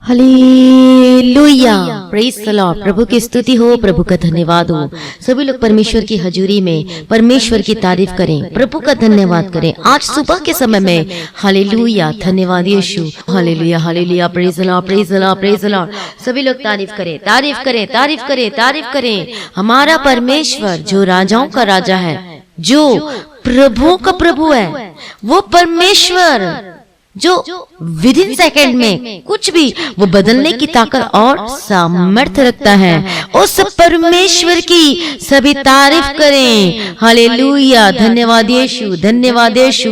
Hallelujah, praise the Lord. प्रभु की स्तुति हो, प्रभु का धन्यवाद हो। सभी लोग परमेश्वर की हजूरी में परमेश्वर की तारीफ करें, प्रभु का धन्यवाद करें। आज सुबह के समय में हालेलुया, धन्यवाद Yeshu, hallelujah hallelujah, praise the Lord, praise the Lord, praise the Lord. सभी लोग तारीफ करें, तारीफ करें, तारीफ करें, तारीफ करें। हमारा परमेश्वर जो राजाओं का राजा है, जो प्रभुओं का प्रभु है, वो परमेश्वर जो विद इन सेकेंड में कुछ भी वो बदलने की ताकत और सामर्थ्य रखता है, उस परमेश्वर की सभी तारीफ करें। हालेलुया, धन्यवाद यीशु, धन्यवाद Yeshu.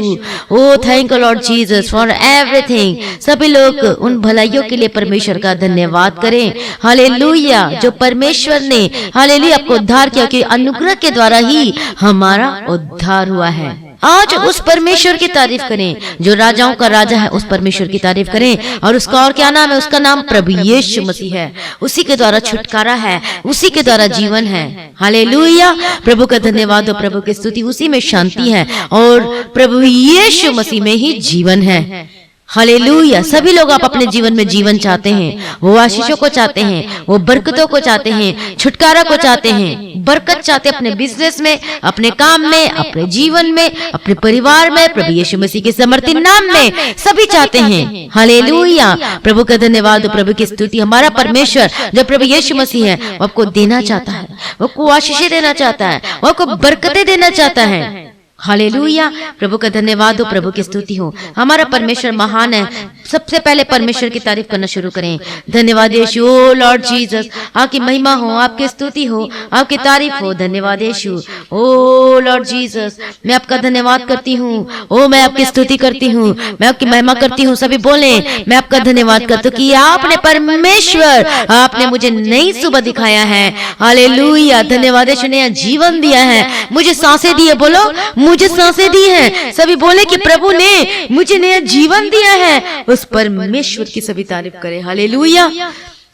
Oh thank you Lord Jesus for everything. सभी लोग उन भलाइयों के लिए परमेश्वर का धन्यवाद करें। हालेलुया, जो परमेश्वर ने हालेलुया आपको उद्धार किया, कि अनुग्रह के द्वारा ही हमारा उद्धार हुआ है। आज उस परमेश्वर की तारीफ करें जो राजाओं का राजा है, उस परमेश्वर की तारीफ करें। और उसका और क्या नाम है? उसका नाम प्रभु यीशु मसीह है। उसी के द्वारा छुटकारा है, उसी के द्वारा जीवन है। हालेलुया, प्रभु का धन्यवाद हो, प्रभु की स्तुति। उसी में शांति है और प्रभु यीशु मसीह में ही जीवन है। हालेलुया, सभी लोग आप अपने जीवन में जीवन चाहते हैं, वो आशीषों को चाहते हैं, वो बरकतों को चाहते हैं, छुटकारा को चाहते हैं, बरकत चाहते हैं अपने बिजनेस में, अपने काम में, अपने जीवन में, अपने परिवार में, प्रभु यीशु मसीह के समर्थित नाम में सभी चाहते हैं। हालेलुया, प्रभु का धन्यवाद हो, प्रभु की स्तुति। हमारा परमेश्वर जो प्रभु यीशु मसीह है, वो आपको देना चाहता है, वो आपको आशीषें देना चाहता है, वो आपको बरकतें देना चाहता है। हालेलुया, प्रभु का धन्यवाद हो, प्रभु की स्तुति हो। हमारा परमेश्वर महान है। सबसे पहले परमेश्वर की तारीफ करना शुरू करें। धन्यवाद यीशु, ओ लॉर्ड जीसस, आपकी महिमा हो, आपकी स्तुति हो, आपकी तारीफ हो। धन्यवाद यीशु, ओ लॉर्ड जीसस, मैं आपका धन्यवाद करती हूँ। ओ मैं आपकी स्तुति करती हूँ, मैं आपकी महिमा करती हूँ। सभी बोले, मैं आपका धन्यवाद करती हूँ कि आपने परमेश्वर, आपने मुझे नई सुबह दिखाया है। हालेलुया, धन्यवाद यीशु, नया जीवन दिया है, मुझे सांसें दी है। बोलो, मुझे सांसें दी है। सभी बोले कि प्रभु ने मुझे नया जीवन दिया है। उस परमेश्वर की सभी तारीफ करें। हालेलुया,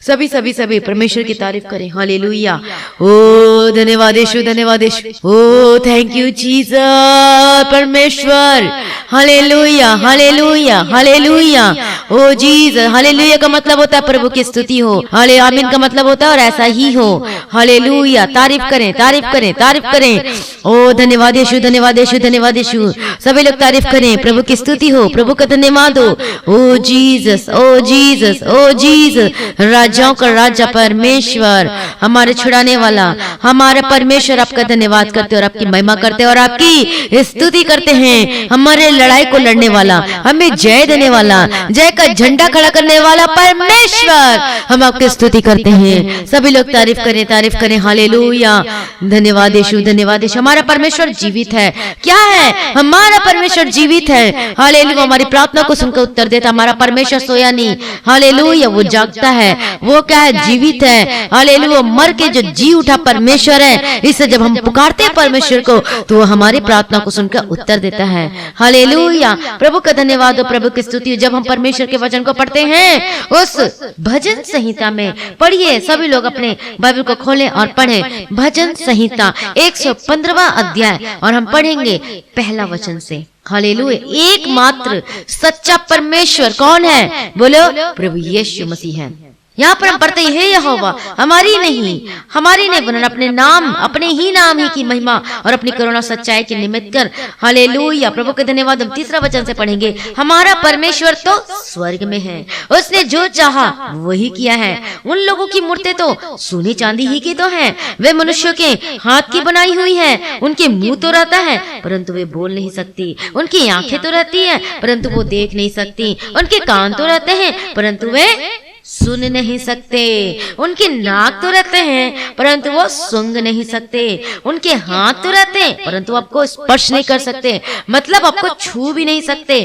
सभी सभी सभी परमेश्वर की तारीफ करें। हालेलुया, ओ धन्यवाद यीशु, धन्यवाद Yeshu. Oh thank you Jesus, परमेश्वर। हालेलुया हालेलुया हालेलुया, ओ जीसस। हालेलुया का मतलब होता है प्रभु की स्तुति हो। हाले आमीन का मतलब होता है और ऐसा ही हो। हालेलुया, तारीफ करें, तारीफ करें, तारीफ करें। ओ धन्यवाद यीशु, धन्यवाद यीशु, धन्यवाद यीशु। सभी लोग तारीफ करें, प्रभु की स्तुति हो, प्रभु का धन्यवाद हो। ओ जीसस, ओ जीसस, ओ जीसस। राजाओं का राजा परमेश्वर, हमारे छुड़ाने वाला, हमारे परमेश्वर, आपका धन्यवाद करते और आपकी महिमा करते और आपकी स्तुति करते हैं। हमारे लड़ाई को लड़ने वाला, हमें जय देने वाला, जय का झंडा खड़ा करने वाला परमेश्वर, हम आपकी स्तुति करते हैं। सभी लोग तारीफ करें, तारीफ करें। हालेलुया, धन्यवाद यीशु, धन्यवाद यीशु। हमारा परमेश्वर जीवित है। क्या है? हमारा परमेश्वर जीवित है। हालेलुया, हमारी प्रार्थना को सुनकर उत्तर देता। हमारा परमेश्वर सोया नहीं। हालेलुया, वो जागता है। वो क्या है? जीवित है। हालेलुया, मर के जो जी उठा परमेश्वर है। इससे जब हम पुकारते हैं परमेश्वर को, तो वो हमारी प्रार्थना को सुनकर उत्तर देता है। हालेलुया, प्रभु का धन्यवाद हो, प्रभु की स्तुति। जब हम परमेश्वर के वचन को पढ़ते हैं, उस भजन संहिता में पढ़िए। सभी लोग अपने बाइबल को खोलें और पढ़ें। भजन संहिता 115वां अध्याय, और हम पढ़ेंगे पहला वचन से। हालेलुया, एकमात्र सच्चा परमेश्वर कौन है? बोलो, प्रभु यीशु मसीह है। यहाँ पर हम पढ़ते हैं, यहोवा हमारी नहीं वरन अपने नाम, अपने ही नाम ही की महिमा और अपनी करुणा सच्चाई के निमित्त कर। हालेलुया, प्रभु के धन्यवाद। हम तीसरा वचन से पढ़ेंगे। हमारा परमेश्वर तो स्वर्ग में है, उसने जो चाहा वही किया है। उन लोगों की मूर्तें तो सोने चांदी ही की तो हैं, वे मनुष्यों के हाथ की बनाई हुई है। उनके मुंह तो रहता है परंतु वे बोल नहीं सकती, उनकी आंखें तो रहती है परंतु वो देख नहीं सकती, उनके कान तो रहते हैं परंतु वे सुन नहीं सकते, उनके नाक तो रहते हैं परंतु वो सूंघ नहीं सकते, उनके हाथ तो रहते हैं परंतु आपको स्पर्श नहीं कर सकते, मतलब आपको छू भी नहीं सकते।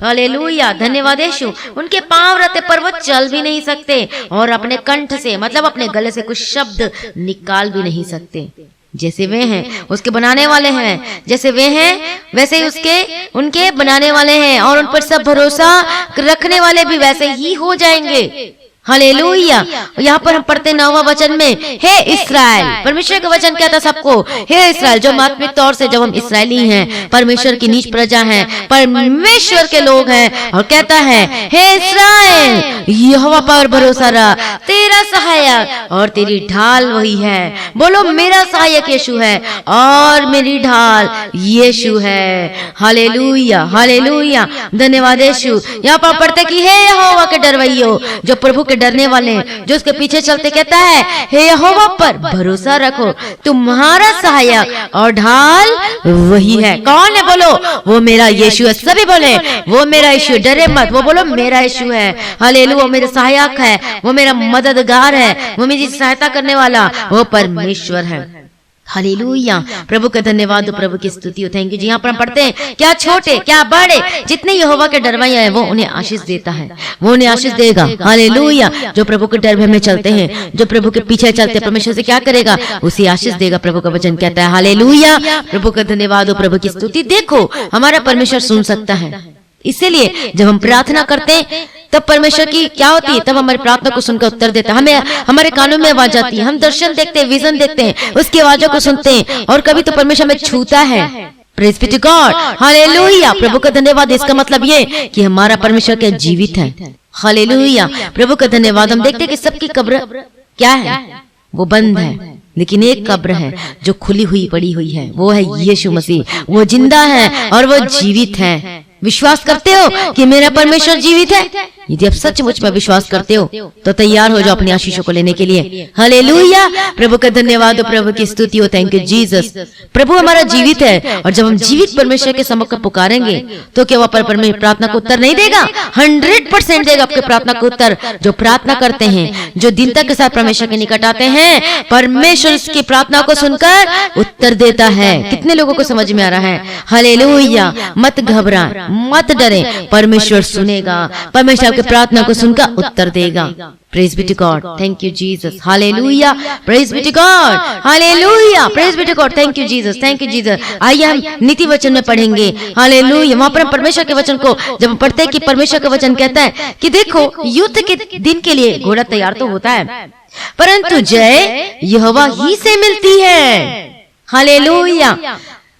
हालेलुया, धन्यवाद यीशु। उनके पांव रहते पर वो चल भी नहीं सकते, और अपने कंठ से, मतलब अपने गले से कुछ शब्द निकाल भी नहीं सकते। जैसे वे हैं उसके बनाने वाले हैं, जैसे वे हैं वैसे ही उसके उनके बनाने वाले हैं, और उन पर सब भरोसा रखने वाले भी वैसे ही हो जाएंगे। हालेलुया। यहाँ पर हम पढ़ते 9वां वचन में, हे इस्राएल, परमेश्वर का वचन कहता सबको, हे इस्राएल, जो आत्मिक तौर से जब हम इसराइली हैं, परमेश्वर की नीच प्रजा हैं, परमेश्वर के लोग हैं, और कहता है, हे इस्राएल, यहोवा पर भरोसा रख, तेरा सहायक और तेरी ढाल वही है। बोलो, मेरा सहायक यीशु है और मेरी ढाल यीशु है। हालेलुया, हालेलुया, धन्यवाद यीशु। यहाँ पर पढ़ते कि हे यहोवा के डरवैयो, जो प्रभु डरने वाले हैं, जो उसके पीछे चलते, कहता है, हे यहोवा पर भरोसा रखो, तुम्हारा सहायक और ढाल वही है। कौन है? बोलो, वो मेरा यीशु है। सभी बोले, वो मेरा यीशु, डरे मत। वो बोलो, मेरा यीशु है। हालेलुया, वो मेरा सहायक है, वो मेरा मददगार है, वो मेरी सहायता करने वाला वो परमेश्वर है। हालेलुया, प्रभु का धन्यवाद हो, प्रभु की स्तुति हो। थैंक यू जी। यहाँ पर हम पढ़ते हैं, क्या छोटे क्या बड़े जितने यहोवा के डरवैया है, वो उन्हें आशीष देता है, वो उन्हें आशीष देगा। हालेलुया, जो प्रभु के डर में चलते हैं, जो प्रभु के पीछे चलते हैं, परमेश्वर से क्या करेगा? उसे आशीष देगा। प्रभु का वचन कहता है। हालेलुया, प्रभु का धन्यवाद हो, प्रभु की स्तुति। देखो, हमारा परमेश्वर सुन सकता है, इसीलिए जब हम प्रार्थना करते हैं तब परमेश्वर की क्या होती है? तब हमारी प्रार्थना को सुनकर उत्तर देता है। हमें हमारे कानों में आवाज आती है, हम दर्शन देखते हैं, विजन देखते हैं, उसकी आवाजों को सुनते हैं, और कभी तो परमेश्वर में छूता है। Praise be to God, hallelujah, प्रभु का धन्यवाद। इसका मतलब ये कि हमारा परमेश्वर क्या जीवित है। हालेलुया, प्रभु का धन्यवाद। हम देखते हैं कि सबकी कब्र क्या है? वो बंद है, लेकिन एक कब्र है जो खुली हुई पड़ी हुई है, वो है यीशु मसीह। वो जिंदा है और वो जीवित है। विश्वास करते हो कि मेरा परमेश्वर जीवित है? यदि आप सचमुच में विश्वास करते हो तो तैयार हो जाओ अपनी आशीषों को लेने के लिए। हालेलुया, प्रभु का धन्यवाद हो, प्रभु की स्तुति हो। Thank you Jesus. प्रभु हमारा जीवित है, और जब हम जीवित परमेश्वर के सम्मुख पुकारेंगे तो क्या वह परमेश्वर प्रार्थना को उत्तर नहीं देगा? 100% देगा आपके प्रार्थना को उत्तर। जो प्रार्थना करते हैं, जो दीनता के साथ परमेश्वर के निकट आते हैं, परमेश्वर उसकी प्रार्थना को सुनकर उत्तर देता है। कितने लोगों को समझ में आ रहा है? हालेलुया, मत घबरा, मत डरे, परमेश्वर सुनेगा, परमेश्वर आपकी प्रार्थना को सुनकर उत्तर देगा। Praise be to God, thank you Jesus. Hallelujah, praise be to God, hallelujah, praise be to God. Thank you Jesus, thank you Jesus. आइए हम नीति वचन में पढ़ेंगे। हालेलुया, वहां पर हम परमेश्वर के वचन को जब हम पढ़ते हैं कि परमेश्वर का वचन कहता है कि देखो, युद्ध के दिन के लिए घोड़ा तैयार तो होता है, परंतु जय यहोवा ही से मिलती है। हालेलुया,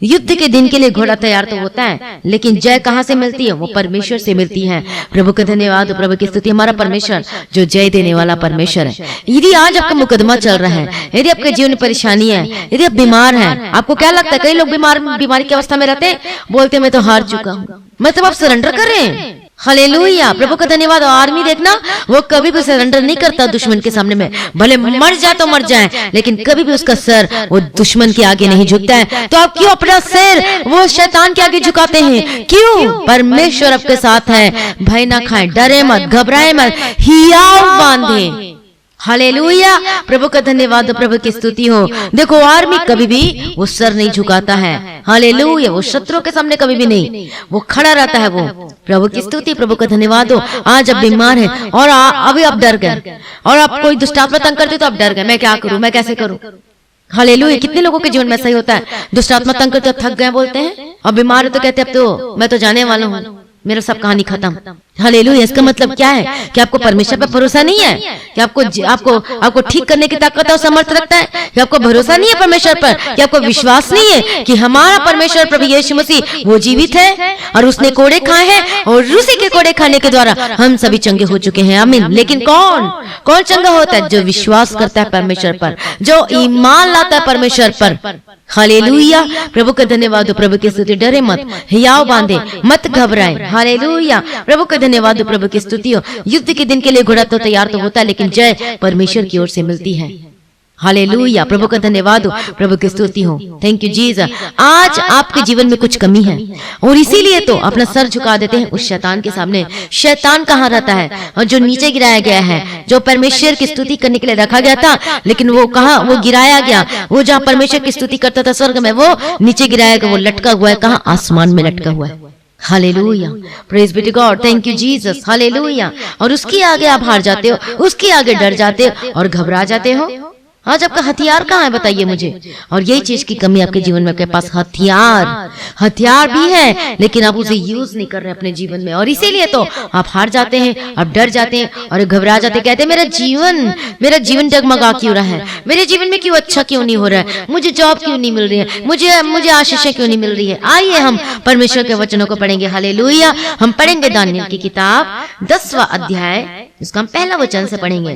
युद्ध के दिन के लिए घोड़ा तैयार तो होता है, लेकिन जय कहाँ से मिलती है? वो परमेश्वर से मिलती है। प्रभु का धन्यवाद, प्रभु की स्तुति। हमारा परमेश्वर जो जय देने वाला परमेश्वर है। यदि आज आपका मुकदमा चल रहा है, यदि आपके जीवन में परेशानी है, यदि आप बीमार हैं, आपको क्या लगता है? कई लोग बीमारी की अवस्था में रहते हैं, बोलते मैं तो हार चुका हूँ। मतलब आप सरेंडर कर रहे हैं। हालेलुया, प्रभु का धन्यवाद। आर्मी देखना, वो कभी भी सरेंडर नहीं करता दुश्मन के सामने में, भले मर जाए तो मर जाए, लेकिन कभी भी उसका सर वो दुश्मन के आगे नहीं झुकता है। तो आप क्यों अपना सिर वो शैतान के आगे झुकाते हैं? क्यों? परमेश्वर आपके साथ है। भय ना खाएं, डरे मत, घबराए मत, हियाव बांधे। हालेलुया, प्रभु का धन्यवाद, प्रभु की स्तुति हो। देखो, आर्मी कभी भी वो सर नहीं झुकाता है। हालेलुया, वो शत्रु के सामने कभी भी नहीं, वो खड़ा रहता है। वो प्रभु की स्तुति, प्रभु का धन्यवाद हो। आज आप बीमार हैं और अभी आप डर गए, और आप कोई दुष्टात्मा तंग करते तो आप डर गए, मैं क्या करूं, मैं कैसे करूं? हालेलुया, कितने लोगों के जीवन में ऐसा ही होता है। दुष्टात्मा तंग करते थक गए बोलते हैं, और बीमार है तो कहते अब तो मैं तो जाने वाला हूँ, मेरा सब कहानी खत्म। हालेलुया, इसका मतलब क्या है? कि आपको परमेश्वर पर भरोसा नहीं है, कि आपको ठीक करने की ताकत और समर्थ रखता है, कि आपको भरोसा नहीं है परमेश्वर पर, कि आपको विश्वास नहीं है कि हमारा परमेश्वर प्रभु यीशु मसीह वो जीवित है, और उसने कोड़े खाए हैं, और उसी के कोड़े खाने के द्वारा हम सभी चंगे हो चुके हैं। आमीन। लेकिन कौन चंगा होता है? जो विश्वास करता है परमेश्वर पर, जो ईमान लाता है परमेश्वर पर। हालेलुया, प्रभु का धन्यवाद, प्रभु की स्तुति। डरे मत, हियाव बांधे, मत घबराए। हालेलुया, प्रभु का धन्यवाद, प्रभु की स्तुति हो। युद्ध के दिन के लिए घोड़ा तो तैयार तो होता है, लेकिन जय परमेश्वर की ओर से मिलती है। हालेलुया, प्रभु का धन्यवाद हो, प्रभु की स्तुति हो। Thank you Jesus. आज आपके जीवन में कुछ कमी है, और इसीलिए तो अपना सर झुका देते हैं उस शैतान के सामने। शैतान कहाँ रहता है? और जो नीचे गिराया गया है, जो परमेश्वर की स्तुति करने के लिए रखा गया था, लेकिन वो कहाँ? वो गिराया गया। वो जहाँ परमेश्वर की स्तुति करता था स्वर्ग में, वो नीचे गिराया गया। वो लटका हुआ है कहाँ? आसमान में लटका हुआ है। Hallelujah, praise be to God. Thank you Jesus. Hallelujah, और उसके आगे आप हार जाते हो, उसके आगे डर जाते हो और घबरा जाते हो। आज आपका हथियार कहाँ है बताइए मुझे। और यही चीज की कमी आपके जीवन में, आपके पास हथियार भी है लेकिन आप उसे यूज नहीं कर रहे अपने जीवन में, और इसीलिए तो आप हार जाते हैं, आप डर जाते हैं और घबरा जाते हैं, कहते हैं मेरा जीवन डगमगा क्यों रहा है, मेरे जीवन में क्यों अच्छा क्यों नहीं हो रहा है, मुझे जॉब क्यों नहीं मिल रही है, मुझे आशीषें क्यों नहीं मिल रही है। आइए हम परमेश्वर के वचनों को पढ़ेंगे। हालेलुया। हम पढ़ेंगे दानियेल की किताब 10वां अध्याय, इसका हम पहला वचन से पढ़ेंगे।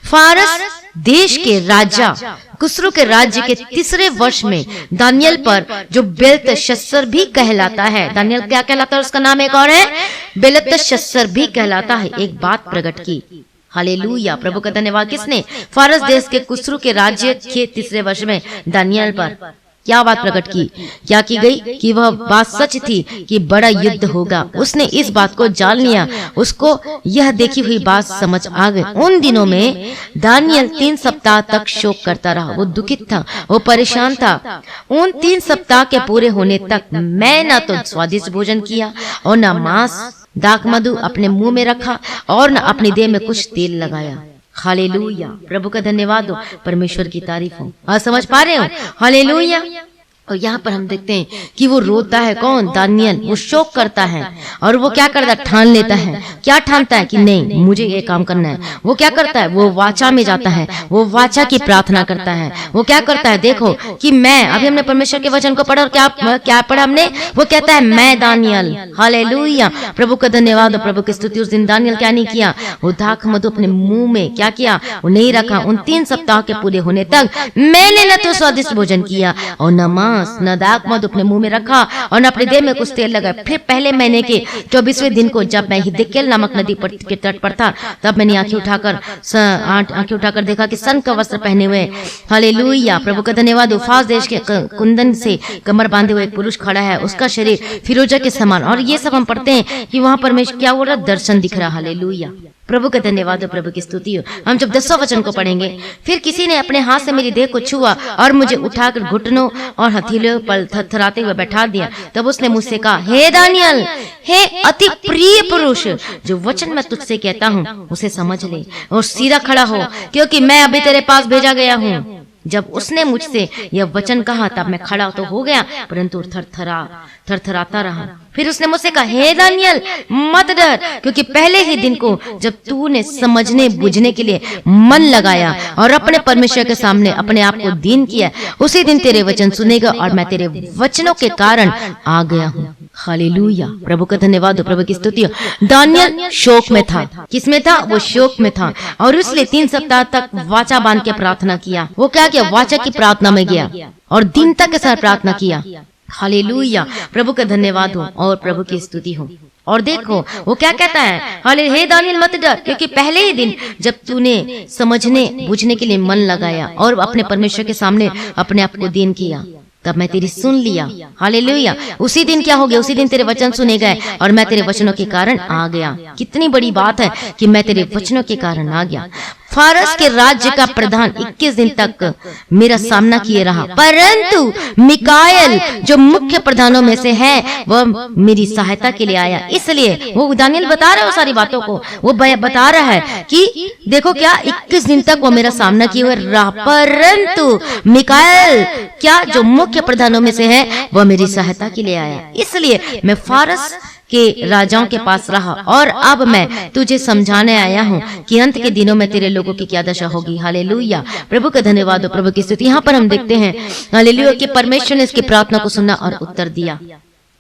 फारस देश के राजा कुस्रू के राज्य के 3रे वर्ष में दानियेल पर, जो बेलतशस्सर भी कहलाता है, दानियेल क्या कहलाता है, उसका नाम एक और है, बेलतशस्सर भी कहलाता है, एक बात प्रकट की। हालेलुया। प्रभु का धन्यवाद। किसने? फारस देश के कुस्रू के राज्य के 3रे वर्ष में दानियेल पर क्या बात प्रकट की, क्या की गई कि वह बात सच थी कि बड़ा युद्ध होगा। उसने इस बात को जान लिया, उसको यह देखी हुई बात समझ आ गई। उन दिनों में दानियेल 3 सप्ताह तक शोक करता रहा, वो दुखित था, वो परेशान था। उन 3 सप्ताह के पूरे होने तक मैं न तो स्वादिष्ट भोजन किया और न मांस दाख मधु अपने मुंह में रखा और न अपनी देह में कुछ तेल लगाया। हालेलुया। प्रभु का धन्यवाद हो, परमेश्वर की तारीफ हो। आज समझ पा रहे हो? हालेलुया। और यहाँ पर हम देखते हैं कि वो रोता है, कौन? दानियेल। वो शोक करता है और वो क्या करता है? ठान लेता है। क्या ठानता है? कि नहीं, मुझे ये काम करना है। वो क्या करता है? वो वाचा में जाता है, वो वाचा की प्रार्थना करता है। वो क्या करता है? देखो कि मैं, अभी हमने परमेश्वर के वचन को पढ़ा और क्या पढ़ा हमने? वो कहता है मैं दानियेल। हालेलुया। प्रभु का धन्यवाद और प्रभु की स्तुति। उस दिन दानियेल क्या नहीं किया? वो दाख मधु अपने मुंह में क्या किया? वो नहीं रखा। उन 3 सप्ताह के पूरे होने तक मैंने न तो स्वादिष्ट भोजन किया और न न दाख मधु अपने मुंह में रखा और न अपने देह में कुछ तेल लगाया। फिर पहले महीने के 24वें दिन को, जब मैं हिदकिय्येल नामक नदी के तट पर था, तब मैंने आंखें उठाकर देखा कि सन का वस्त्र पहने हुए, हालेलुया, प्रभु का धन्यवाद, उफास देश के कुंदन से कमर बांधे हुए एक पुरुष खड़ा है, उसका शरीर फिरोजा के समान। और ये सब हम पढ़ते हैं कि वहां परमेश्वर क्या हो रहा? दर्शन दिख रहा। हालेलुया। प्रभु का धन्यवाद हो, प्रभु की स्तुति हो। हम जब 10वां वचन को पढ़ेंगे, फिर किसी ने अपने हाथ से मेरी देह को छुआ और मुझे उठाकर घुटनों और हथेलियों पर थरथराते हुए बैठा दिया। तब उसने मुझसे कहा, हे दानियेल, हे अति प्रिय पुरुष, जो वचन मैं तुझसे कहता हूँ उसे समझ ले और सीधा खड़ा हो, क्योंकि मैं अभी तेरे पास भेजा गया हूँ। जब उसने मुझसे यह वचन कहा तब मैं खड़ा तो हो गया, परंतु थरथराता रहा। फिर उसने मुझसे कहा, हे दानियेल, मत डर, क्योंकि पहले ही दिन को जब तूने समझने बुझने के लिए मन लगाया और अपने परमेश्वर के सामने अपने आप को दीन किया, उसी दिन तेरे वचन सुनेगा और मैं तेरे वचनों के कारण आ गया हूँ। हालेलुया। प्रभु का धन्यवाद हो, प्रभु की स्तुति हो। दानियेल शोक में था। किसमें था? वो शोक में था और इसलिए 3 सप्ताह तक वाचा बांध के प्रार्थना किया। वो क्या किया? वाचा की प्रार्थना में गया और दीनता के साथ प्रार्थना किया। हालेलुया। प्रभु का धन्यवाद हो और प्रभु की स्तुति हो। और देखो वो क्या कहता है, हे दानियेल मत डर, क्योंकि पहले ही दिन जब तूने समझने बुझने के लिए मन लगाया और अपने परमेश्वर के सामने अपने आप को दीन किया, तब मैं तेरी सुन लिया। हालेलुया। उसी दिन क्या हो गया? उसी दिन तेरे वचन सुने गए और मैं तेरे वचनों के कारण आ गया। कितनी बड़ी बात है कि मैं तेरे वचनों के कारण आ गया। फारस के राज्य का प्रधान 21 दिन तक मेरा सामना किए रहा, परंतु मिकाएल जो मुख्य प्रधानों में से है वह मेरी सहायता के लिए आया। इसलिए वो दानियेल बता रहा है सारी बातों को, वो बता रहा है कि देखो क्या 21 दिन तक वो मेरा सामना किए हुए रहा, परंतु मिकाएल क्या जो मुख्य प्रधानों में से है वह मेरी सहायता के लिए आया। इसलिए मैं फारस के राजाओं के पास रहा और अब मैं तुझे समझाने आया हूँ कि अंत के दिनों में तेरे लोगों की क्या दशा होगी। हालेलुया। प्रभु का धन्यवाद हो, प्रभु की स्तुति। यहाँ पर हम देखते हैं हालेलुया कि परमेश्वर ने इसकी प्रार्थना को सुना और उत्तर दिया।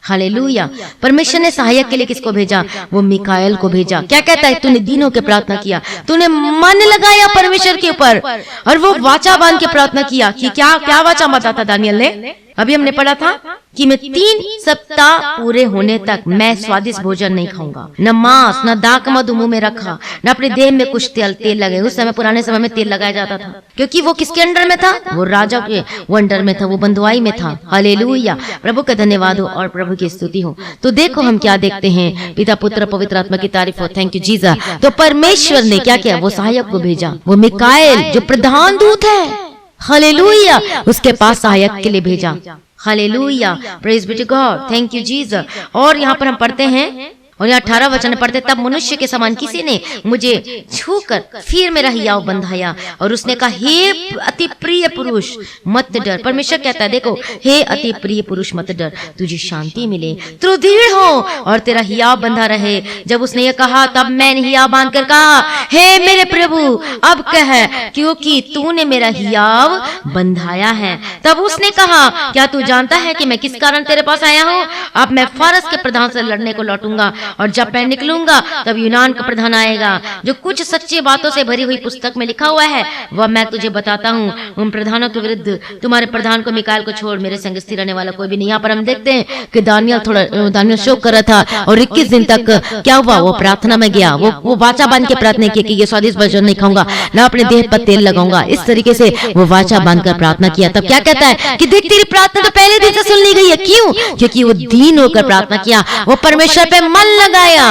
हालेलुया। परमेश्वर ने सहायक के लिए किसको भेजा? वो मिकाएल को भेजा। क्या कहता है? तूने दिनों के प्रार्थना किया, तूने मन लगाया परमेश्वर के ऊपर और वो वाचा बांध के प्रार्थना किया कि क्या वाचा बांधा था दानियेल ने? अभी हमने पढ़ा था कि मैं 3 सप्ताह पूरे होने तक मैं स्वादिष्ट भोजन नहीं खाऊंगा, न मांस न दाख मधु मुंह में रखा, न अपने देह में कुछ तेल लगे। उस समय पुराने समय में तेल लगाया जाता था, क्योंकि वो किसके अंडर में था? वो राजा के वो अंडर में था, वो बंधुआई में था। हालेलुया। प्रभु का धन्यवाद हो और प्रभु की स्तुति हो। तो देखो हम क्या देखते हैं, पिता पुत्र पवित्र आत्मा की तारीफ हो। Thank you Jesus. तो परमेश्वर ने क्या किया? वो सहायक को भेजा, वो मिकाएल जो प्रधान दूत है, हालेलुया, उसके पास सहायक के लिए भेजा। Hallelujah. Praise be to God. Thank you Jesus. और यहाँ पर हम पढ़ते हैं और यहाँ 18 वचन पढ़ते, तब मनुष्य के समान किसी ने मुझे छूकर फिर मेरा हियाव बंधाया और उसने कहा, हे अति प्रिय पुरुष मत डर। परमेश्वर कहता है, देखो, हे अति प्रिय पुरुष मत डर, तुझे शांति मिले, तू दृढ़ हो और तेरा हियाव बंधा रहे। जब उसने ये कहा तब मैंने हियाव बांध कर कहा, हे मेरे प्रभु अब कह, क्योंकि तूने मेरा हियाव बंधाया है। तब उसने कहा, क्या तू जानता है कि मैं किस कारण तेरे पास आया हूँ? अब मैं फारस के प्रधान से लड़ने को लौटूंगा और जब मैं निकलूंगा तब यूनान का प्रधान आएगा। जो कुछ सच्ची बातों से भरी हुई पुस्तक में लिखा हुआ है वह मैं तुझे बताता हूँ। उन प्रधानों के विरुद्ध तुम्हारे प्रधान को मिकाएल को छोड़ मेरे संग स्थिर रहने वाला कोई भी नहीं। यहाँ पर हम देखते हैं कि दानियल शोक कर रहा था और 21 दिन तक क्या हुआ, वो प्रार्थना में गया, वो वाचा बांध के प्रार्थना की कि ये स्वादिष्ट भोजन नहीं खाऊंगा, ना अपने देह पर तेल लगाऊंगा। इस तरीके से वो वाचा बांध कर प्रार्थना किया। तब क्या कहता है कि देख, तेरी प्रार्थना तो पहले दिन से सुन ली गई है। क्यों? क्योंकि वो दीन होकर प्रार्थना किया, वो परमेश्वर पे मन लगाया।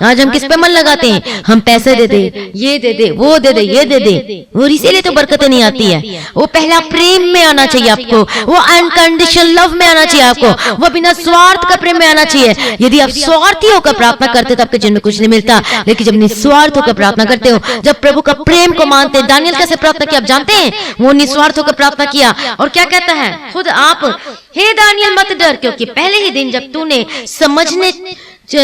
आज हम किस पे मन लगाते हैं? हम पैसे दे दे, ये दे दे, वो दे दे, ये दे दे, और इसीलिए तो बरकतें नहीं आती है। वो पहला प्रेम में आना चाहिए आपको, वो अनकंडीशनल लव में आना चाहिए आपको, वो बिना स्वार्थ का प्रेम में आना चाहिए। यदि आप स्वार्थी होकर प्रार्थना करते तो आपके जीवन में कुछ नहीं मिलता, लेकिन जब निस्वार्थ होकर प्रार्थना करते हो, जब प्रभु का प्रेम को मानते हैं। दानियल कैसे प्रार्थना किया आप जानते हैं? वो निस्वार्थ होकर प्रार्थना किया और क्या कहता है खुद आप, हे दानियल मत डर, क्योंकि पहले ही दिन जब तूने समझने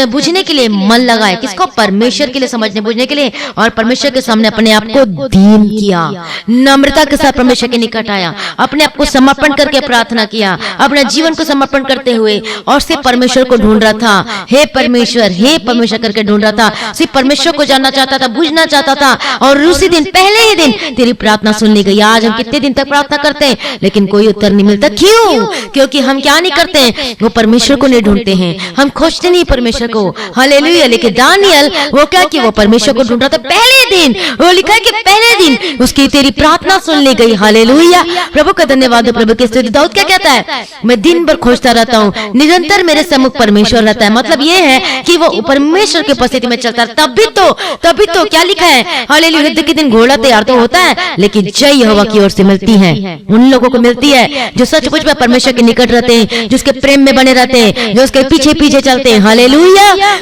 बुझने के लिए मन लगाया, किसको? परमेश्वर के लिए, समझने बुझने के लिए, और परमेश्वर के सामने अपने आप को दीन किया, नम्रता के साथ परमेश्वर के निकट आया, अपने आप को समर्पण करके प्रार्थना किया, अपने जीवन को समर्पण करते हुए, और सिर्फ परमेश्वर को ढूंढ रहा था। हे परमेश्वर करके ढूंढ रहा था, सिर्फ परमेश्वर को जानना चाहता था, बुझना चाहता था, और उसी दिन, पहले ही दिन तेरी प्रार्थना सुन ली गई। आज हम कितने दिन तक प्रार्थना करते हैं लेकिन कोई उत्तर नहीं मिलता। क्यों? क्योंकि हम क्या नहीं करते, वो परमेश्वर को नहीं ढूंढते हैं, हम खोजते नहीं परमेश्वर को। हालेलुया। लेकिन दानियल वो क्या कि वो परमेश्वर को ढूंढ रहा था। पहले दिन वो लिखा है कि पहले दिन उसकी तेरी प्रार्थना सुन ली गई। हालेलुया। प्रभु का धन्यवाद हो, प्रभु की स्तुति। दाऊद क्या कहता है? मैं दिन भर खोजता रहता हूँ, निरंतर मेरे सम्मुख परमेश्वर रहता है। मतलब ये है कि वो परमेश्वर की उपस्थिति में चलता है। तभी तो क्या लिखा है? हालेलुया। युद्ध के दिन घोड़ा तैयार तो होता है, लेकिन जय यहोवा की ओर से मिलती है। उन लोगों को मिलती है जो सचमुच में परमेश्वर के निकट रहते हैं, जिसके प्रेम में बने रहते हैं, जो उसके पीछे पीछे चलते हैं। हालेलुया।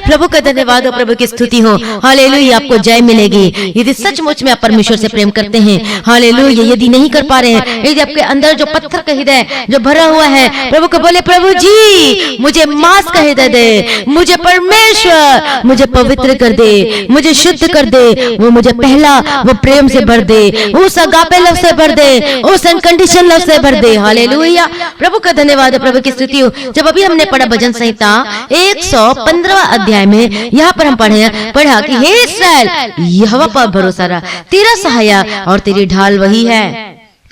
प्रभु का धन्यवाद हो, प्रभु की स्तुति हो। हालेलुया। आपको जय मिलेगी यदि सचमुच में आप परमेश्वर से प्रेम करते हैं। हालेलुया। यदि नहीं कर पा रहे हैं, यदि आपके अंदर जो पत्थर का हृदय जो भरा हुआ है, प्रभु को बोले, प्रभु जी मुझे मांस का हृदय दे, मुझे परमेश्वर मुझे पवित्र कर दे, मुझे शुद्ध कर दे, वो मुझे पहला वो प्रेम से भर दे, उस अगापे लव से भर दे, उस अनकंडीशनल लव से भर दे। हालेलुया। प्रभु का धन्यवाद है, प्रभु की स्तुति हो। जब अभी हमने पढ़ा भजन संहिता 115 अध्याय में, यहाँ पर हम पढ़ा कि हे इस्राएल यहोवा पर भरोसा रख, तेरा सहायक और तेरी ढाल वही है।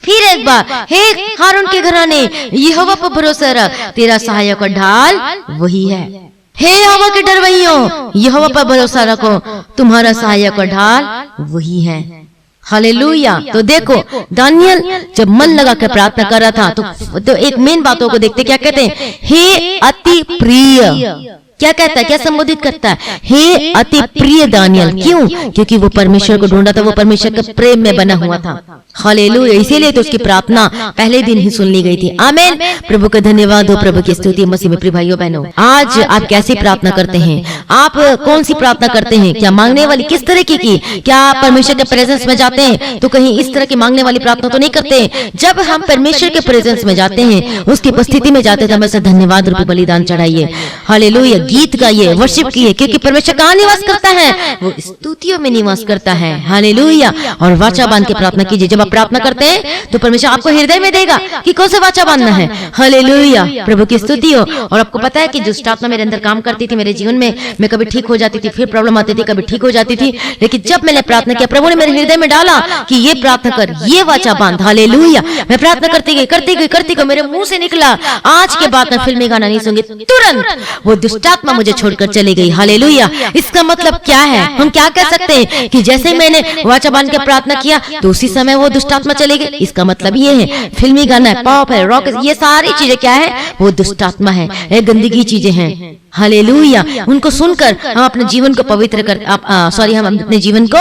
फिर एक बार, हे हारून के घराने यहोवा पर भरोसा रख, तेरा सहायक और ढाल वही है। हे यहोवा के डरवैयों यहोवा पर भरोसा रखो, तुम्हारा सहायक और ढाल वही है। हालेलुया। तो देखो दानियल जब मन लगा कर प्रार्थना कर रहा था तो एक मेन बातों को देखते, क्या कहते हैं? हे अति प्रिय। क्या कहता है, क्या संबोधित करता है? हे अति प्रिय दानियल। क्यों? क्योंकि वो परमेश्वर को ढूंढा था, वो परमेश्वर के प्रेम में बना हुआ था। हालेलुया। इसीलिए तो उसकी प्रार्थना पहले दिन ही सुन ली गई थी। आमीन। प्रभु का धन्यवाद हो, प्रभु की स्तुति। मसीह में प्रिय भाइयों बहनों, आज आप कैसी प्रार्थना करते हैं? आप कौन सी प्रार्थना करते हैं? क्या मांगने वाली किस तरह की? क्या आप परमेश्वर के प्रेजेंस में जाते हैं तो कहीं इस तरह की मांगने वाली प्रार्थना तो नहीं करते? जब हम परमेश्वर के प्रेजेंस में जाते हैं, उसकी उपस्थिति में जाते हैं, तो हमें से धन्यवाद रूपी बलिदान चढ़ाइए। हालेलुया। गीत गाइए, वर्शिप कीजिए, क्योंकि परमेश्वर कहाँ निवास करता है? वो स्तुतियों में निवास करता है। हालेलुया। और वाचा बांध के प्रार्थना कीजिए। जब आप प्रार्थना करते हैं तो परमेश्वर आपको हृदय में देगा कि कौन सा वाचा बांधना है। हालेलुया। प्रभु की स्तुति हो। और आपको पता है कि दुष्ट आत्मा मेरे अंदर काम करती थी मेरे जीवन में, मैं कभी ठीक हो जाती थी, फिर प्रॉब्लम आती थी, कभी ठीक हो जाती थी, लेकिन जब मैंने प्रार्थना किया, प्रभु ने मेरे हृदय में डाला कि ये प्रार्थना कर, ये वाचा बांध। हालेलुया। मैं प्रार्थना करती गई, मेरे मुंह से निकला, आज के बाद मैं फिल्मी गाना नहीं सुनूंगी। तुरंत वो दुष्ट आत्मा मुझे छोड़कर चली गई। हालेलुया। इसका मतलब क्या है? हम क्या कह सकते हैं कि जैसे मैंने वाचा बांध के प्रार्थना किया तो उसी समय वो दुष्ट आत्मा चली गई। इसका मतलब ये है फिल्मी गाना है, पॉप है, रॉक है, ये सारी चीजें क्या है? वो दुष्ट आत्मा है, ये गंदगी चीजें हैं। हालेलुया। उनको सुनकर हम अपने जीवन को पवित्र कर हम अपने जीवन को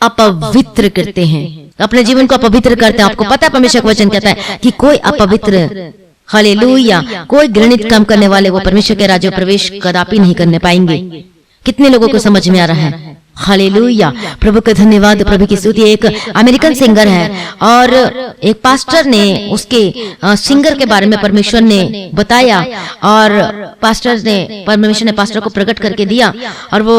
अपवित्र करते हैं, अपने जीवन को अपवित्र करते हैं। आपको पता है परमेश्वर का वचन कहता है कि कोई अपवित्र, हालेलुया, कोई घृणित काम करने वाले वो परमेश्वर के राज्य में प्रवेश कदापि नहीं करने पाएंगे। कितने लोगों को समझ में आ रहा है? हालेलुया, प्रभु का धन्यवाद, प्रभु की स्तुति। एक अमेरिकन सिंगर है और एक पास्टर ने उसके सिंगर के बारे में परमेश्वर ने बताया और परमेश्वर ने पास्टर को प्रकट करके दिया और वो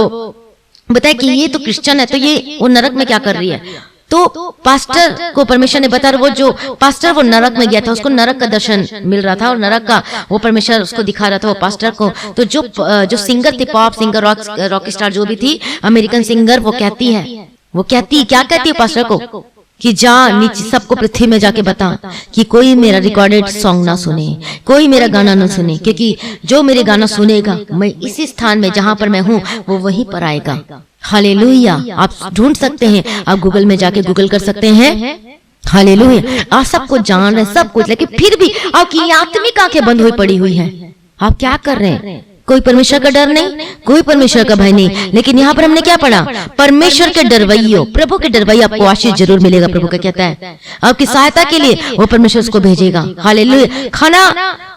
बताया कि ये तो क्रिश्चियन है, तो ये वो नरक में क्या कर रही है। तो पास्टर को परमेश्वर ने बताया, वो जो पास्टर वो नरक में गया था, उसको नरक का दर्शन मिल रहा था और नरक का वो परमेश्वर उसको दिखा रहा था वो पास्टर को। तो जो सिंगर थी, पॉप सिंगर, रॉक स्टार जो भी थी, अमेरिकन सिंगर, वो क्या कहती है पास्टर को कि जा नीचे सबको पृथ्वी में जाके बता कि कोई मेरा रिकॉर्डेड सॉन्ग ना सुने, कोई मेरा गाना ना सुने, क्योंकि जो मेरे गाना सुनेगा मैं इसी स्थान में जहां पर मैं हूं वो वहीं पर आएगा। हालेलुया, आप ढूंढ सकते हैं, आप गूगल में जाके गूगल कर सकते हैं। हालेलुया, आप सब कुछ जान रहे हैं, सब कुछ, लेकिन फिर भी आपकी आत्मिक आंखें बंद हुई पड़ी हुई हैं। आप क्या कर रहे हैं? कोई परमेश्वर का डर नहीं, कोई परमेश्वर का भय नहीं। लेकिन यहाँ पर हमने क्या पढ़ा? परमेश्वर के डरवइयो, प्रभु के डरवइयो, आपको आशीष जरूर मिलेगा। प्रभु का कहता है आपकी सहायता के लिए वो परमेश्वर उसको भेजेगा। हालेलुया,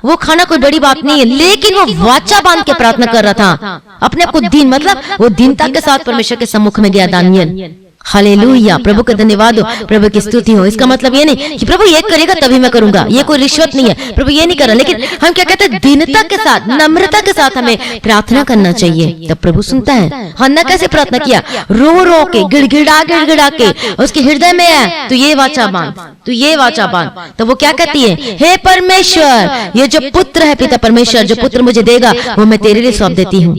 वो खाना कोई बड़ी बात नहीं है, लेकिन वो वाचा बांध के प्रार्थना कर रहा था अपने आप को दिन, मतलब वो दीनता के साथ परमेश्वर के सम्मुख में गया दानियल। हालेलुया, प्रभु का धन्यवाद हो, प्रभु की स्तुति हो। इसका मतलब ये नहीं कि प्रभु ये करेगा तभी मैं करूंगा, ये कोई रिश्वत नहीं है, प्रभु ये नहीं कर रहा। लेकिन हम क्या कहते हैं? दीनता के साथ, नम्रता के साथ हमें प्रार्थना करना चाहिए, तब प्रभु सुनता है। हन्ना कैसे प्रार्थना किया? रो रो के, गिड़गिड़ा के उसके हृदय में है तो ये वाचा बांध, तो वो क्या कहती है? हे परमेश्वर, ये जो पुत्र है, पिता परमेश्वर, जो पुत्र मुझे देगा वो मैं तेरे लिए सौंप देती हूँ,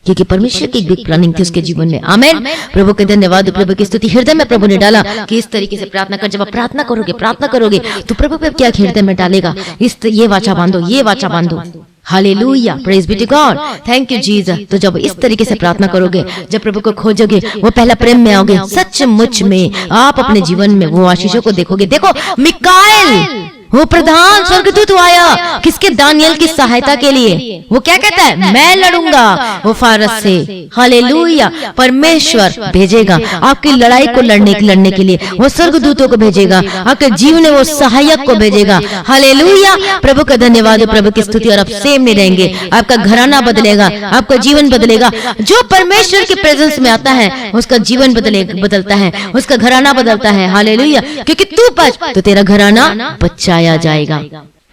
क्योंकि परमेश्वर की बिग प्लानिंग थी उसके जीवन में। आमेन, प्रभु के धन्यवाद, प्रभु की स्तुति। हृदय में प्रभु ने डाला कि इस तरीके से प्रार्थना कर। जब आप प्रार्थना करोगे तो प्रभु पे क्या हृदय में डालेगा? ये वाचा बांधो। Hallelujah, praise be to God, thank you Jesus. तो जब इस तरीके से प्रार्थना करोगे, जब प्रभु को खोजोगे, वो पहला प्रेम में आओगे, सचमुच में आप अपने जीवन में वो आशीषों को देखोगे। देखो मिकाएल, वो प्रधान स्वर्गदूत आया किसके? दानियल की सहायता के लिए। वो क्या कहता है? मैं लड़ूंगा वो फारस से। हालेलुया, परमेश्वर भेजेगा आपकी लड़ाई को लड़ने के लिए, वो स्वर्गदूतों को भेजेगा, आपके जीवन में वो सहायक को भेजेगा। हालेलुया, प्रभु का धन्यवाद, प्रभु की स्तुति। और आप सेम नहीं रहेंगे, आपका घराना बदलेगा, आपका जीवन बदलेगा। जो परमेश्वर के प्रेजेंस में आता है उसका जीवन बदलता है, उसका घराना बदलता है। हालेलुया, क्योंकि तू बच तो तेरा घराना बचाया जाएगा।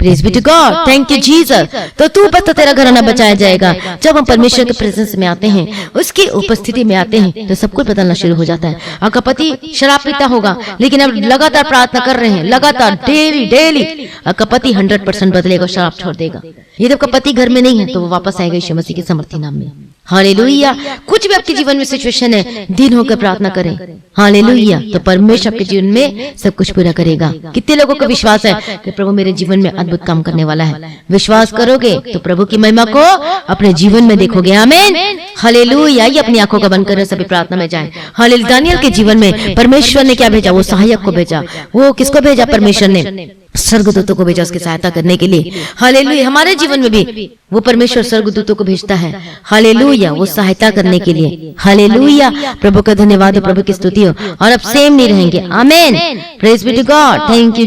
Praise be to God, thank you Jesus. तो तू बच तो तेरा घराना बचाया जाएगा। जब हम परमेश्वर के प्रेजेंस में आते हैं, उसकी उपस्थिति में आते हैं, तो सब कुछ बदलना शुरू हो जाता है। आपका पति शराब पीता होगा, लेकिन अब लगातार प्रार्थना कर रहे हैं, लगातार डेली, आपका पति 100% बदलेगा, शराब छोड़ देगा। यदि आपका पति घर में नहीं है तो वो वापस आएगा यीशु मसीह के समर्थी नाम में। हालेलुया, कुछ भी आपके जीवन में सिचुएशन है, दिन होकर प्रार्थना करें। हालेलुया, तो परमेश्वर आपके जीवन में सब कुछ पूरा करेगा। कितने लोगों को विश्वास है कि प्रभु मेरे जीवन में अद्भुत काम करने वाला है? विश्वास करोगे तो प्रभु की महिमा को अपने जीवन में देखोगे। आमीन, हालेलुया। ये अपनी आंखों का बंद कर सभी प्रार्थना में जाएं। हालेलुया, दानियल के जीवन में परमेश्वर ने क्या भेजा? वो सहायक को भेजा। वो किसको भेजा? परमेश्वर ने स्वर्गदूतों को भेजा उसकी सहायता करने के लिए। हालेलुया, हमारे जीवन में भी वो परमेश्वर स्वर्गदूतों को भेजता है। हालेलुया, वो सहायता करने के लिए। हालेलुया, प्रभु का धन्यवाद, प्रभु की स्तुति हो। और अब सेम नहीं रहेंगे। Amen, praise be to God, thank you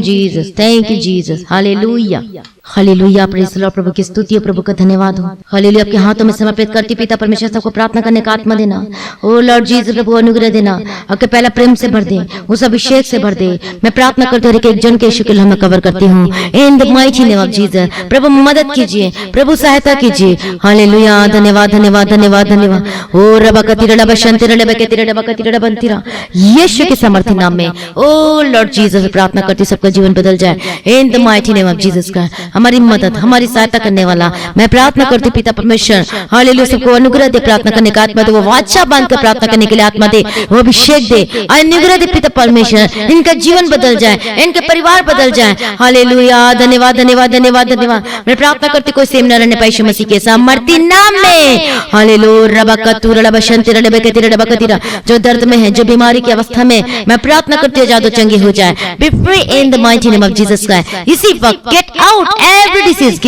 Jesus, hallelujah. Hallelujah, praise Lord, प्रभु की स्तुति हो, प्रभु का धन्यवाद हो। हालेलुया, आपके हाथों में समर्पित करती पिता परमेश्वर सबको प्रार्थना करने का आत्मा देना। ओ लॉर्ड जीसस, प्रभु अनुग्रह देना, आपके पहला प्रेम से भर दे, उस अभिषेक से भर दे। मैं प्रार्थना करती हूँ, एक जन के शुक्ल हमें कवर करती हूँ in the mighty name of Jesus. प्रभु मदद कीजिए, प्रभु सहायता कीजिए। हालेलुया, धन्यवाद। ओ रबा यीशु के समर्थी नाम में ओ लॉर्ड जीसस प्रार्थना करती सबका जीवन बदल जाए इन the mighty name of Jesus का। हमारी मदद, हमारी सहायता करने वाला मैं प्रार्थना करती पिता परमेश्वर। हालेलुया, सबको अनुग्रह दे, प्रार्थना करने का आत्मा दे, वो वाचा बांध कर प्रार्थना करने के लिए आत्मा दे, वो अभिषेक दे, अनुग्रह दे पिता परमेश्वर। इनका जीवन बदल जाए, इनके परिवार बदल जाए। हालेलुया, धन्यवाद। मैं प्रार्थना करती कोई सेम न रहने पाए यीशु मसीह के सामर्थी नाम में। हालेलुया, जो दर्द में है, जो बीमारी की अवस्था में, मैं प्रार्थना करती हूँ जादू चंगी हो जाए। B free in the mighty name of Jesus Christ. इसी वक्त get out every disease,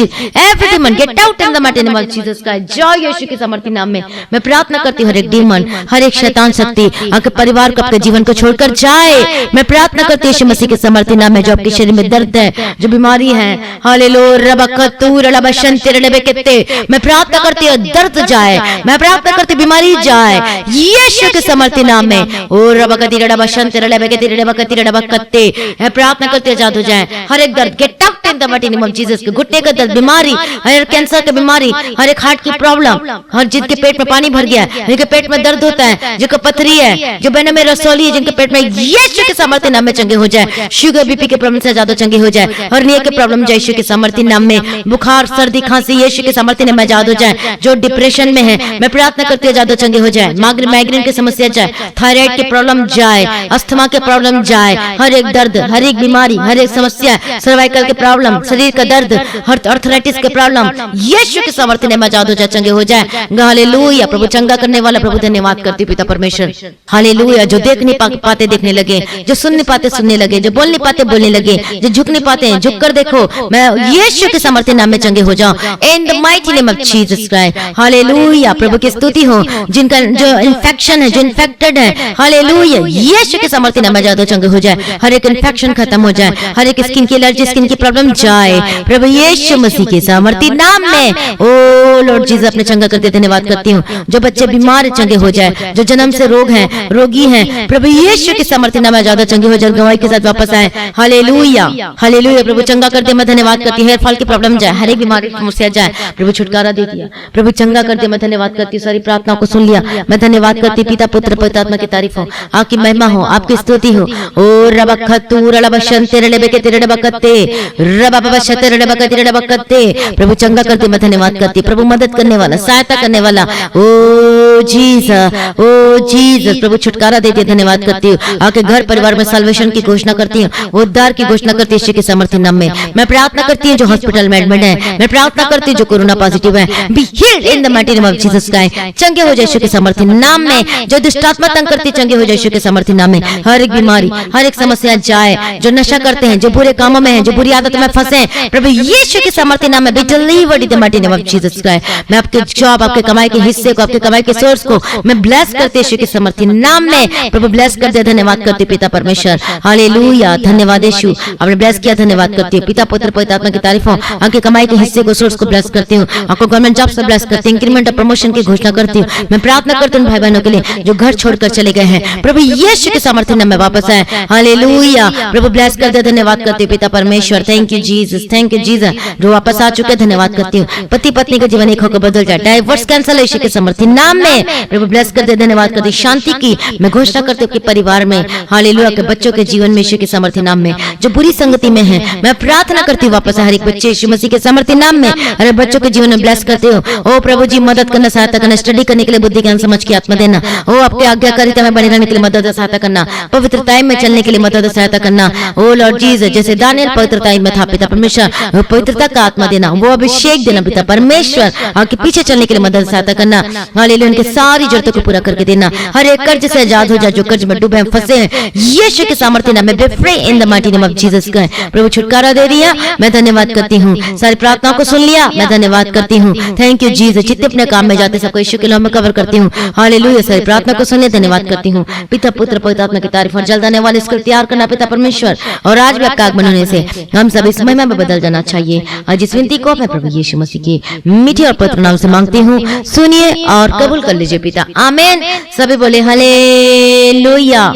every demon get out in the mighty name of Jesus Christ. जय यीशु के सामर्थ्य नाम में मैं प्रार्थना करती हूँ, हर एक डीमन, हर एक शैतान शक्ति आपके परिवार को, आपके जीवन को छोड़कर जाए। मैं प्रार्थना करती हूँ यीशु मसीह के सामर्थ्य नाम में, जो आपके शरीर में दर्द है, जो बीमारी है, हालेलुया रबकतूर रबशंतिर रबकते, मैं प्रार्थना करती हूँ दर्द जाए, मैं प्रार्थना करती हूँ बीमारी जाए यीशु के सामर्थ्य नाम में। ओ रबकती रबशंतिर रबकती रबकती रबकते, मैं प्रार्थना करती हूँ जादू जाए, हर एक दर्द get out in the mighty name of Jesus. घुटने का दर्द, बीमारी, हर कैंसर की बीमारी, हर एक हार्ट की प्रॉब्लम, हर जिनके पेट में पानी भर गया, जिनके पेट में दर्द होता है, जिनको पथरी है, जो बहनों में रसौली है, जिनके पेट में, यीशु के सामर्थ्य नाम में चंगे हो जाए। शुगर बीपी के प्रॉब्लम से ज्यादा चंगे हो जाए, हर्निया के प्रॉब्लम यीशु के सामर्थ्य नाम में, बुखार सर्दी खांसी यीशु के सामर्थ्य नाम में जादू हो जाए। जो डिप्रेशन में है मैं प्रार्थना करती हूँ जादू चंगे हो जाए, माइग्रेन की समस्या जाए, थायराइड की प्रॉब्लम जाए, अस्थमा के प्रॉब्लम जाए, हर एक दर्द, हर एक बीमारी, हर एक समस्या, सर्वाइकल के प्रॉब्लम, शरीर का दर्द, हर अर्थराइटिस के प्रॉब्लम यीशु के सामर्थ्य नाम में जादू जाए चंगे हो जाए। हालेलुया, प्रभु चंगा करने वाला प्रभु धन्यवाद करती पिता परमेश्वर। हालेलुया, जो देख नहीं पाते देखने लगे, जो सुन नहीं पाते सुनने लगे, जो बोल नहीं पाते बोलने लगे, जो झुक नहीं पाते हैं झुक कर देखो, मैं यीशु के सामर्थ्य नाम में चंगे हो जाऊं in the mighty name of Jesus Christ. Hallelujah, प्रभु की स्तुति हो। जिनका जो इन्फेक्शन है, जो इन्फेक्टेड है, हालेलुया, यीशु के सामर्थ्य नाम में जादू चंगे हो जाए, हर एक इन्फेक्शन खत्म हो जाए, हर एक स्किन की एलर्जी, स्किन की प्रॉब्लम जाए प्रभु यीशु मसीह के सामर्थ्य नाम में। ओ लॉर्ड जीसस, अपने चंगा करते धन्यवाद करती हूँ। जो बच्चे बीमार चंगे हो जाए, जो जन्म से रोग हैं, रोगी हैं, प्रभु यीशु के सामर्थ्य नाम में ज्यादा चंगे हो जाए, गवाही के साथ वापस आए। हालेलुया, हालेलुया, प्रभु चंगा करते मैं धन्यवाद करती हूँ। हेयर फॉल की प्रॉब्लम जाए, हर एक बीमारी की समस्या जाए, प्रभु छुटकारा दे दिया, प्रभु चंगा करते मैं धन्यवाद करती हूँ। सारी प्रार्थनाओं को सुन लिया, मैं धन्यवाद करती। पिता पुत्र पवित्र आत्मा की तारीफ हो, आपकी महिमा हो, आपकी स्तुति हो। ओ रबखतूर रबशंते रबकते रबकते रबबशते रबकते रबकते, प्रभु चंगा करते मैं धन्यवाद करती। प्रभु मदद करने वाला, सहायता करने वाला, ओ जीसस, ओ जीसस, प्रभु छुटकारा देते धन्यवाद करती हूँ। आपके घर परिवार में साल्वेशन की घोषणा करती हूँ, उद्धार की घोषणा करती हूँ यीशु के सामर्थ्य नाम में। मैं प्रार्थना करती हूँ जो हॉस्पिटल में एडमिट है, मैं प्रार्थना करती हूँ जो कोरोना पॉजिटिव है, be healed in the mighty name of Jesus Christ, चंगे हो जाए यीशु के सामर्थ्य नाम में। जो दुष्टात्मा तंग करती चंगे हो जाए यीशु के सामर्थ्य नाम में। हर एक बीमारी, हर एक समस्या जाए, जो नशा करते हैं, जो बुरे कामों में हैं, जो बुरी आदत में फंसे हैं, प्रभु यीशु के सामर्थ्य नाम में be delivered in the mighty name of Jesus Christ. मैं आपके जॉब, आपके कमाई के हिस्से को, आपके कमाई के सोर्स को मैं ब्लेस करते यीशु के सामर्थ्य नाम में। प्रभु ब्लेस कर दे, धन्यवाद करते पिता परमेश्वर। हालेलुया, धन्यवाद यीशु, आपने ब्लेस किया, धन्यवाद करती हूँ। पिता पुत्र पवित्र आत्मा की तारीफ हो। आपके कमाई के हिस्से को, सोर्स को ब्लेस करती हूँ। आपको गवर्नमेंट जॉब से ब्लेस करती हूँ, इंक्रीमेंट और प्रमोशन की घोषणा करती हूँ। मैं प्रार्थना करती हूँ भाई बहनों के लिए जो घर छोड़कर चले गए हैं, प्रभु यीशु के सामर्थ्य नाम में वापस आए। हालेलुया, प्रभु ब्लेस कर दे, धन्यवाद करती हूँ पिता परमेश्वर। Thank you Jesus, thank you Jesus, जो वापस आ चुके, धन्यवाद करती हूँ। पति पत्नी का जीवन एक होकर बदल जाए, डाइवोर्स कैंसल यीशु के सामर्थ्य नाम में। प्रभु ब्लेस कर दे, धन्यवाद करती। शांति की मैं घोषणा करती हूँ कि परिवार में, हालेलुया, के बच्चों के जीवन में यीशु के सामर्थ्य नाम में। जो बुरी संगति में है, मैं प्रार्थना करती हूँ वापस हर एक बच्चे यीशु मसीह के सामर्थ्य नाम में। हर बच्चों के जीवन में ब्लेस करते हो। ओ प्रभु जी, मदद करना, सहायता करना, स्टडी करने के लिए बुद्धि ज्ञान समझ की आत्मा देना। ओ आपके आज्ञाकारिता में बने रहने के लिए मदद और सहायता करना, पवित्रता में चलने के लिए मदद और सहायता करना। ओ लॉर्ड जीसस, जैसे दानियल पवित्रता में था पिता परमेश्वर, वो पवित्रता का आत्मा देना, वो अभिषेक देना पिता परमेश्वर। आपके पीछे चलने के लिए मदद सहायता करना। हालेलुया, उनके सारी जरूरतों को पूरा करके देना। हर एक कर्ज से आजाद हो जाए, जो कर्ज में डूबे हैं, फंसे हैं, यीशु के सामर्थ्य नाम में be free in the mighty name of Jesus Christ. प्रभु छुटकारा दे दिया, मैं धन्यवाद करती हूँ। सारी प्रार्थनाओं को सुन लिया, मैं धन्यवाद करती हूँ। थैंक यू जीसस, जितने अपने काम में जाते सबको यीशु के नाम में कवर करती हूँ। हालेलुया, सारी प्रार्थना को सुनिए, धन्यवाद करती हूँ। पिता पुत्र पवित्र आत्मा की तारीफ और जल्द आने वाले इसको तैयार करना पिता परमेश्वर। और आज भी आपका आगमन होने से हम सब इस महिमा में बदल जाना चाहिए। आज इस विनती को मैं प्रभु यीशु मसीह की मीठी और पवित्र नाम से मांगती हूँ, सुनिए और कबूल कर लीजिए पिता, आमीन। सभी बोले हालेलुया।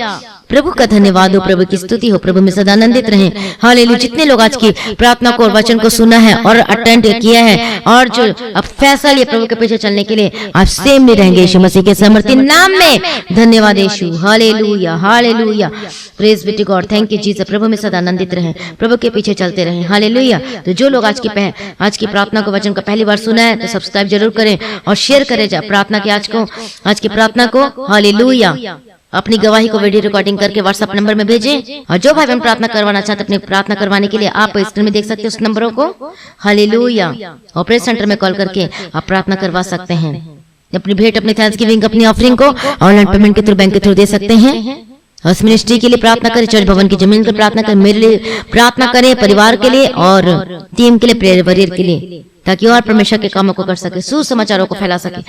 प्रभु का धन्यवाद हो, प्रभु की स्तुति हो, प्रभु में सदा आनंदित रहें। हालेलुया। जितने लोग आज की प्रार्थना को और वचन को सुना है और अटेंड किया है और जो अब फैसला लिया प्रभु के पीछे चलने के लिए, आप सेम नहीं रहेंगे यीशु मसीह के सामर्थ्य नाम में। धन्यवाद Yeshu, hallelujah, hallelujah, praise be to God. Thank you Jesus. प्रभु में सदा आनंदित रहें, प्रभु के पीछे चलते रहें। हालेलुया। तो जो लोग आज की प्रार्थना को वचन को पहली बार सुना है तो सब्सक्राइब जरूर करें और शेयर करें प्रार्थना की आज की प्रार्थना को। हालेलुया। अपनी गवाही को वीडियो रिकॉर्डिंग करके व्हाट्सएप नंबर में भेजें। और जो भाई बहन प्रार्थना करवाना चाहते अपनी प्रार्थना करवाने के लिए आप स्क्रीन में देख सकते हैं उस नंबरों को। हालेलुया। ऑपरेशन सेंटर में कॉल करके आप प्रार्थना करवा सकते हैं। अपनी भेंट, अपनी थैंक्सगिविंग, अपनी ऑफरिंग को ऑनलाइन पेमेंट के थ्रू, बैंक के थ्रू दे सकते हैं। उस मिनिस्ट्री के लिए प्रार्थना करें, चर्च भवन की जमीन के प्रार्थना करें, मेरे लिए प्रार्थना करें, परिवार के लिए और टीम के लिए, प्रेयर वॉरियर के लिए, ताकि और परमेश्वर के कामों को कर सके, सुसमाचारों को फैला सके,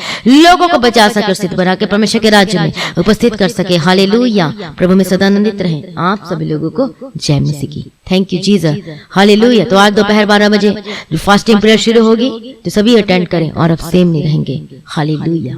लोगों को बचा सके, स्थित बना के परमेश्वर के राज्य में उपस्थित कर सके। हालेलुया। प्रभु में सदा आनंदित रहें। आप सभी लोगों को जय मसीह की। Thank you Jesus. हालेलुया। तो आज दोपहर 12 बजे जो फास्टिंग प्रेयर शुरू होगी तो सभी अटेंड करें और अब सेम नहीं रहेंगे। हालेलुया।